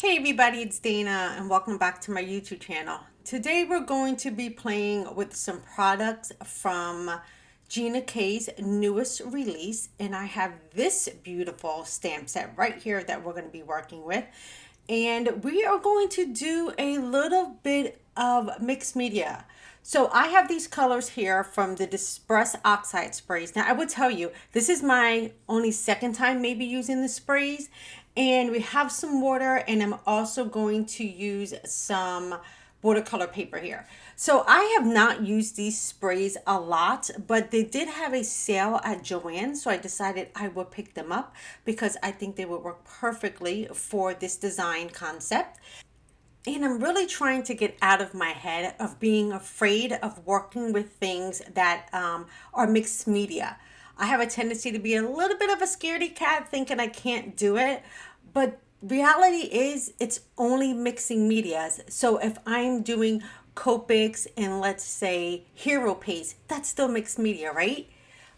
Hey everybody, it's Dana and welcome back to my YouTube channel. Today we're going to be playing with some products from Gina K's newest release, and I have this beautiful stamp set right here that we're going to be working with. And we are going to do a little bit of mixed media. So I have these colors here from the Disperse Oxide sprays. Now I would tell you, this is my only second time maybe using the sprays. And we have some water, and I'm also going to use some watercolor paper here. So I have not used these sprays a lot, but they did have a sale at Joann's, so I decided I would pick them up because I think they would work perfectly for this design concept. And I'm really trying to get out of my head of being afraid of working with things that are mixed media. I have a tendency to be a little bit of a scaredy cat thinking I can't do it, but reality is it's only mixing medias. So if I'm doing Copics and let's say Hero Paste, that's still mixed media, right?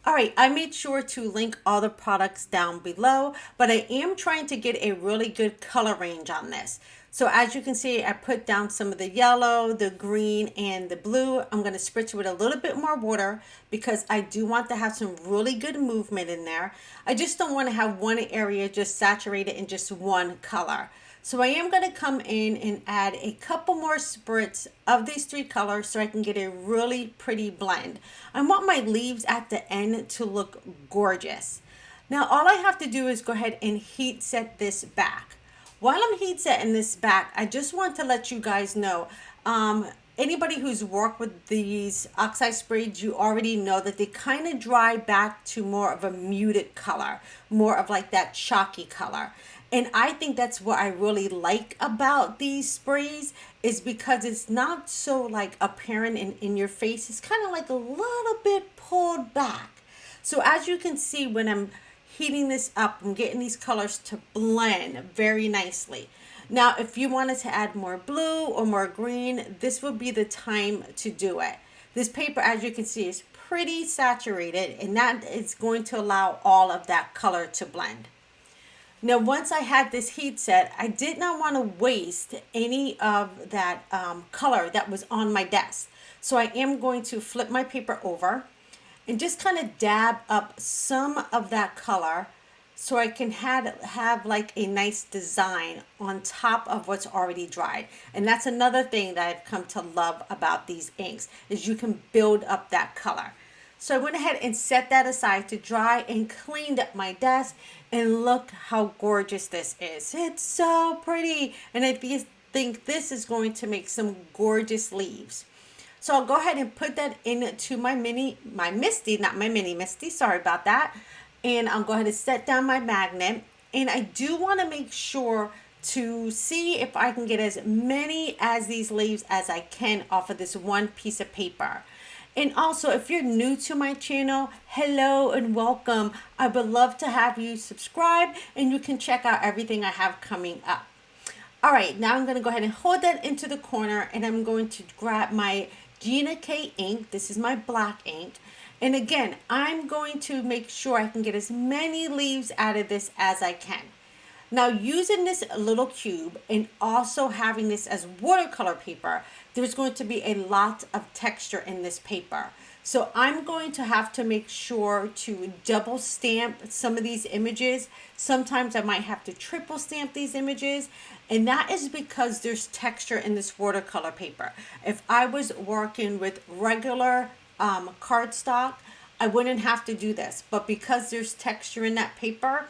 All right, I made sure to link all the products down below, but I am trying to get a really good color range on this. So as you can see, I put down some of the yellow, the green, and the blue. I'm going to spritz with a little bit more water because I do want to have some really good movement in there. I just don't want to have one area just saturated in just one color. So I am going to come in and add a couple more spritz of these three colors so I can get a really pretty blend. I want my leaves at the end to look gorgeous. Now all I have to do is go ahead and heat set this back. While I'm heat setting this back, I just want to let you guys know, anybody who's worked with these oxide sprays, you already know that they kind of dry back to more of a muted color, more of like that chalky color. And I think that's what I really like about these sprays is because it's not so like apparent in your face. It's kind of like a little bit pulled back. So as you can see, when I'm heating this up, I'm getting these colors to blend very nicely. Now, if you wanted to add more blue or more green, this would be the time to do it. This paper, as you can see, is pretty saturated, and that is going to allow all of that color to blend. Now, once I had this heat set, I did not want to waste any of that color that was on my desk. So I am going to flip my paper over and just kind of dab up some of that color so I can have like a nice design on top of what's already dried. And that's another thing that I've come to love about these inks is you can build up that color. So I went ahead and set that aside to dry and cleaned up my desk, and look how gorgeous this is. It's so pretty, and I think this is going to make some gorgeous leaves. So I'll go ahead and put that into my Misty, not my mini Misty, sorry about that. And I'll go ahead and set down my magnet. And I do want to make sure to see if I can get as many as these leaves as I can off of this one piece of paper. And also, if you're new to my channel, hello and welcome. I would love to have you subscribe and you can check out everything I have coming up. All right, now I'm going to go ahead and hold that into the corner, and I'm going to grab my Gina K ink. This is my black ink. And again, I'm going to make sure I can get as many leaves out of this as I can. Now, using this little cube and also having this as watercolor paper, there's going to be a lot of texture in this paper. So I'm going to have to make sure to double stamp some of these images. Sometimes I might have to triple stamp these images. And that is because there's texture in this watercolor paper. If I was working with regular cardstock, I wouldn't have to do this. But because there's texture in that paper,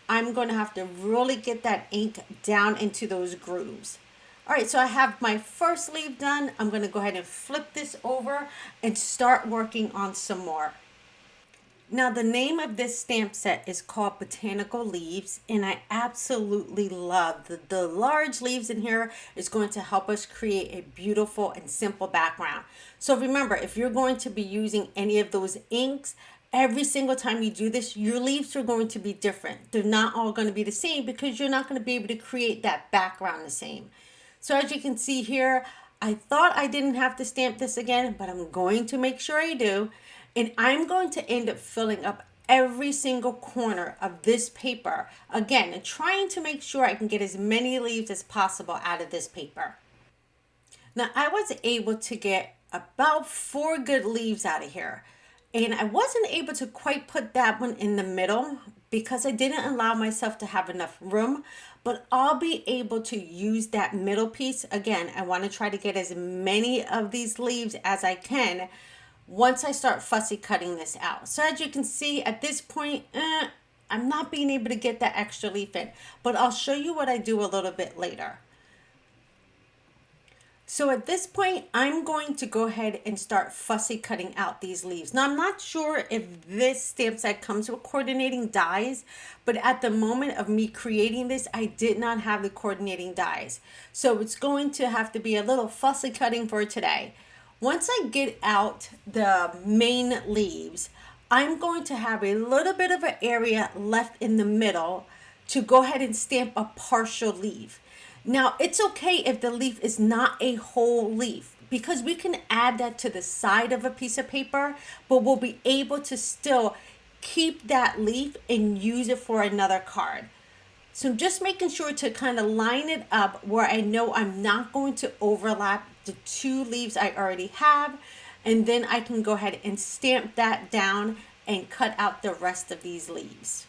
I'm going to have to really get that ink down into those grooves. All right, so I have my first leaf done. I'm going to go ahead and flip this over and start working on some more. Now, the name of this stamp set is called Botanical Leaves, and I absolutely love the large leaves in here is going to help us create a beautiful and simple background. So remember, if you're going to be using any of those inks, every single time you do this, your leaves are going to be different. They're not all going to be the same because you're not going to be able to create that background the same. So as you can see here, I thought I didn't have to stamp this again, but I'm going to make sure I do. And I'm going to end up filling up every single corner of this paper. Again, trying to make sure I can get as many leaves as possible out of this paper. Now I was able to get about 4 good leaves out of here. And I wasn't able to quite put that one in the middle because I didn't allow myself to have enough room, but I'll be able to use that middle piece. Again, I want to try to get as many of these leaves as I can once I start fussy cutting this out. So as you can see at this point, I'm not being able to get that extra leaf in, but I'll show you what I do a little bit later. So at this point, I'm going to go ahead and start fussy cutting out these leaves. Now, I'm not sure if this stamp set comes with coordinating dies, but at the moment of me creating this, I did not have the coordinating dies. So it's going to have to be a little fussy cutting for today. Once I get out the main leaves, I'm going to have a little bit of an area left in the middle to go ahead and stamp a partial leaf. Now, it's okay if the leaf is not a whole leaf because we can add that to the side of a piece of paper, but we'll be able to still keep that leaf and use it for another card. So I'm just making sure to kind of line it up where I know I'm not going to overlap the 2 leaves I already have, and then I can go ahead and stamp that down and cut out the rest of these leaves.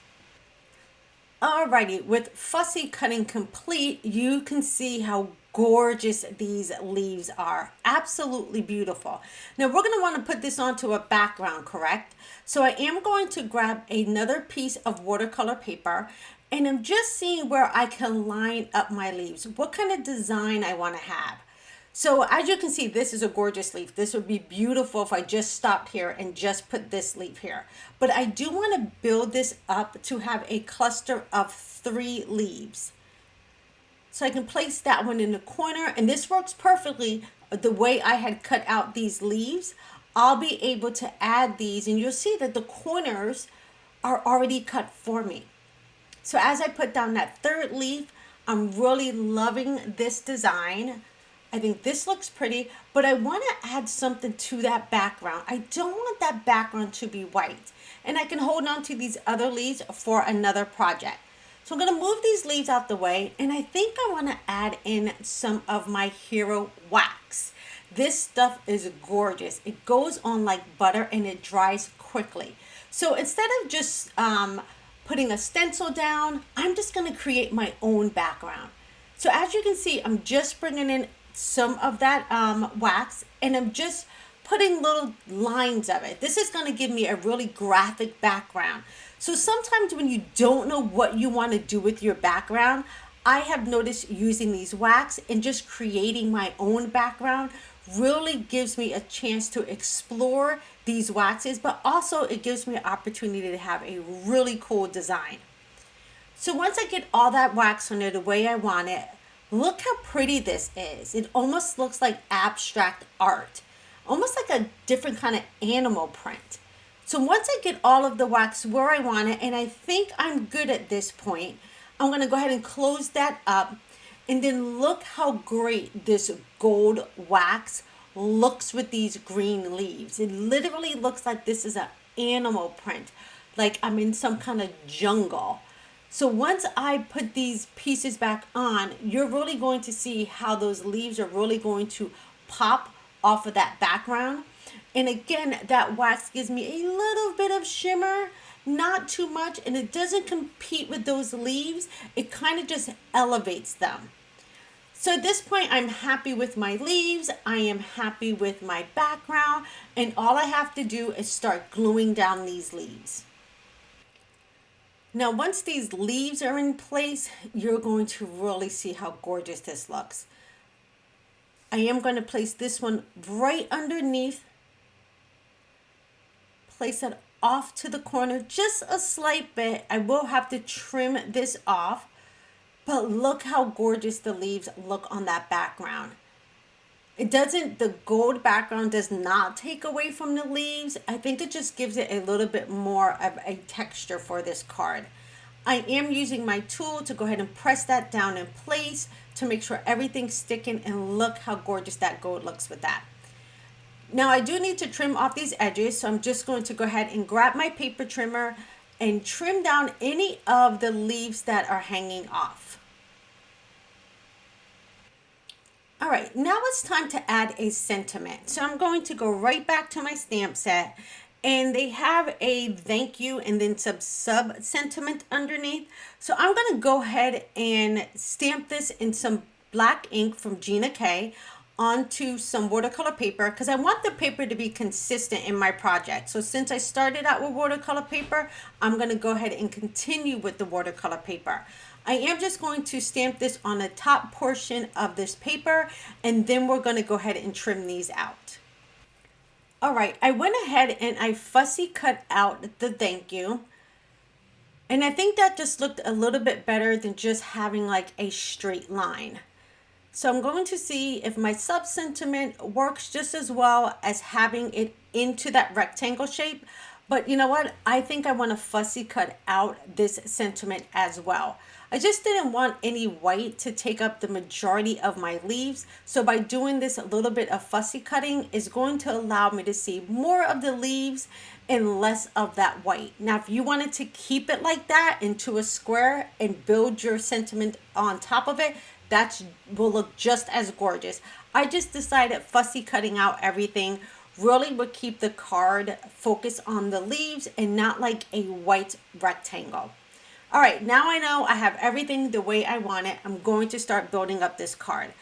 Alrighty, with fussy cutting complete, you can see how gorgeous these leaves are. Absolutely beautiful. Now we're going to want to put this onto a background, correct? So I am going to grab another piece of watercolor paper, and I'm just seeing where I can line up my leaves, what kind of design I want to have. So as you can see, this is a gorgeous leaf. This would be beautiful if I just stopped here and just put this leaf here. But I do want to build this up to have a cluster of 3 leaves. So I can place that one in the corner, and this works perfectly the way I had cut out these leaves. I'll be able to add these, and you'll see that the corners are already cut for me. So as I put down that 3rd leaf, I'm really loving this design. I think this looks pretty, but I want to add something to that background. I don't want that background to be white, and I can hold on to these other leaves for another project. So I'm going to move these leaves out the way, and I think I want to add in some of my hero wax. This stuff is gorgeous. It goes on like butter and it dries quickly. So instead of just putting a stencil down, I'm just going to create my own background. So as you can see, I'm just bringing in some of that wax, and I'm just putting little lines of it. This is going to give me a really graphic background. So sometimes when you don't know what you want to do with your background, I have noticed using these wax and just creating my own background really gives me a chance to explore these waxes, but also it gives me an opportunity to have a really cool design. So once I get all that wax on there the way I want it, look how pretty this is. It almost looks like abstract art, almost like a different kind of animal print. So once I get all of the wax where I want it, and I think I'm good at this point, I'm going to go ahead and close that up. And then look how great this gold wax looks with these green leaves. It literally looks like this is an animal print, like I'm in some kind of jungle. So once I put these pieces back on, you're really going to see how those leaves are really going to pop off of that background. And again, that wax gives me a little bit of shimmer, not too much, and it doesn't compete with those leaves. It kind of just elevates them. So at this point, I'm happy with my leaves. I am happy with my background, and all I have to do is start gluing down these leaves. Now, once these leaves are in place, you're going to really see how gorgeous this looks. I am going to place this one right underneath. Place it off to the corner just a slight bit. I will have to trim this off, but look how gorgeous the leaves look on that background. The gold background does not take away from the leaves. I think it just gives it a little bit more of a texture for this card. I am using my tool to go ahead and press that down in place to make sure everything's sticking, and look how gorgeous that gold looks with that. Now I do need to trim off these edges, so I'm just going to go ahead and grab my paper trimmer, and trim down any of the leaves that are hanging off. All right, now it's time to add a sentiment. So I'm going to go right back to my stamp set, and they have a thank you and then some sub sentiment underneath. So I'm going to go ahead and stamp this in some black ink from Gina K onto some watercolor paper, because I want the paper to be consistent in my project. So since I started out with watercolor paper, I'm going to go ahead and continue with the watercolor paper. I am just going to stamp this on the top portion of this paper, and then we're going to go ahead and trim these out. All right, I went ahead and I fussy cut out the thank you. And I think that just looked a little bit better than just having like a straight line. So I'm going to see if my sub sentiment works just as well as having it into that rectangle shape. But you know what? I think I want to fussy cut out this sentiment as well. I just didn't want any white to take up the majority of my leaves. So by doing this, a little bit of fussy cutting is going to allow me to see more of the leaves and less of that white. Now, if you wanted to keep it like that into a square and build your sentiment on top of it, that will look just as gorgeous. I just decided fussy cutting out everything really would keep the card focused on the leaves and not like a white rectangle. All right, now I know I have everything the way I want it. I'm going to start building up this card.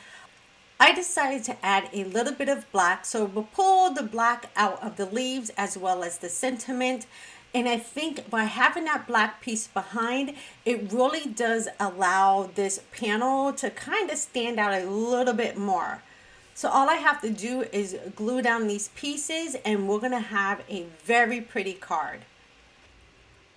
I decided to add a little bit of black, so we'll pull the black out of the leaves as well as the sentiment. And I think by having that black piece behind, it really does allow this panel to kind of stand out a little bit more. So all I have to do is glue down these pieces and we're gonna have a very pretty card.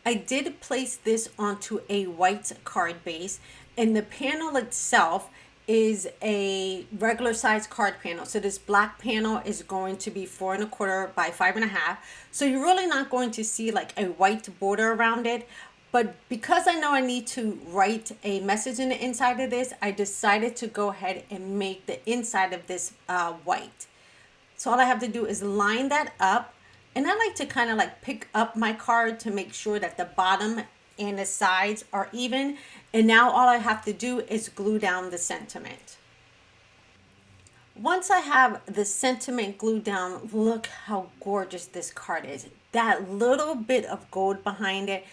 I did place this onto a white card base, and the panel itself is a regular size card panel. So this black panel is going to be 4 1/4 by 5 1/2. So you're really not going to see like a white border around it. But because I know I need to write a message in the inside of this, I decided to go ahead and make the inside of this white. So all I have to do is line that up. And I like to kind of like pick up my card to make sure that the bottom and the sides are even. And now all I have to do is glue down the sentiment. Once I have the sentiment glued down, look how gorgeous this card is. That little bit of gold behind it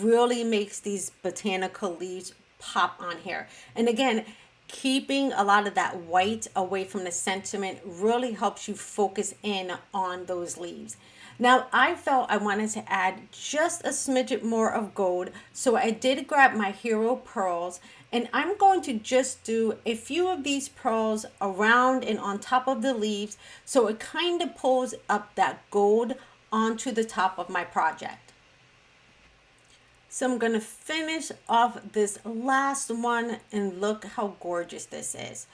really makes these botanical leaves pop on here. And again, keeping a lot of that white away from the sentiment really helps you focus in on those leaves. Now, I felt I wanted to add just a smidget more of gold, so I did grab my hero pearls, and I'm going to just do a few of these pearls around and on top of the leaves, so it kind of pulls up that gold onto the top of my project. So I'm going to finish off this last one, and look how gorgeous this is.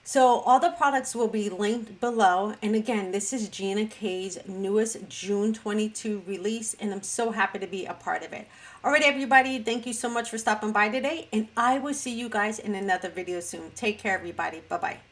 So all the products will be linked below. And again, this is Gina K's newest June 22 release, and I'm so happy to be a part of it. All right, everybody, thank you so much for stopping by today, and I will see you guys in another video soon. Take care, everybody. Bye-bye.